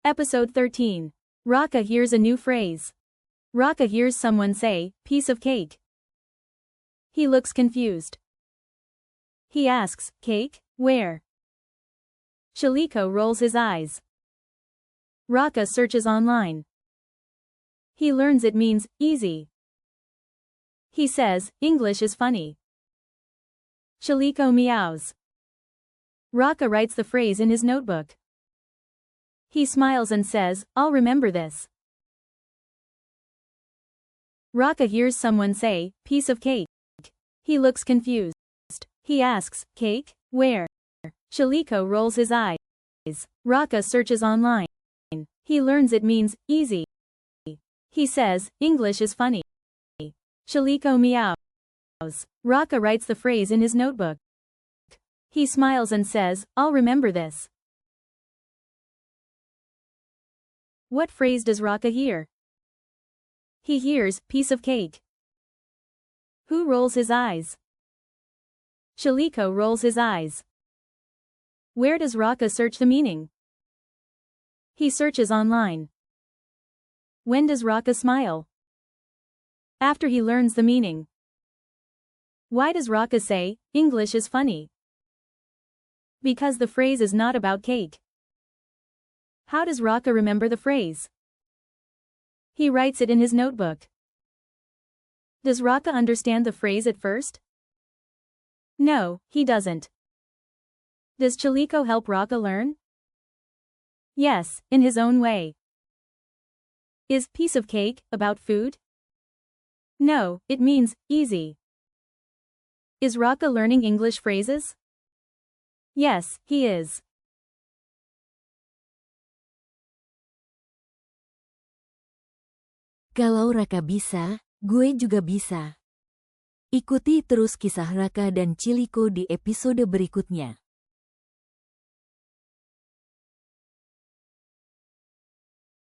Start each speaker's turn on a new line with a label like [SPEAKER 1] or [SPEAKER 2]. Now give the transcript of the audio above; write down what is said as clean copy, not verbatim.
[SPEAKER 1] Episode 13. Raka hears a new phrase. Raka hears someone say, piece of cake. He looks confused. He asks, cake? Where? Chiliko rolls his eyes. Raka searches online. He learns it means, easy. He says, English is funny. Chiliko meows. Raka writes the phrase in his notebook. He smiles and says, I'll remember this. Raka hears someone say, piece of cake. He looks confused. He asks, cake? Where? Chiliko rolls his eyes. Raka searches online. He learns it means, easy. He says, English is funny. Chiliko meows. Raka writes the phrase in his notebook. He smiles and says, I'll remember this. What phrase does Raka hear? He hears, piece of cake. Who rolls his eyes? Chiliko rolls his eyes. Where does Raka search the meaning? He searches online. When does Raka smile? After he learns the meaning. Why does Raka say, English is funny? Because the phrase is not about cake. How does Raka remember the phrase? He writes it in his notebook. Does Raka understand the phrase at first? No, he doesn't. Does Chiliko help Raka learn? Yes, in his own way. Is piece of cake about food? No, it means easy. Is Raka learning English phrases? Yes, he is.
[SPEAKER 2] Kalau Raka bisa, gue juga bisa. Ikuti terus kisah Raka dan Chiliko di episode berikutnya.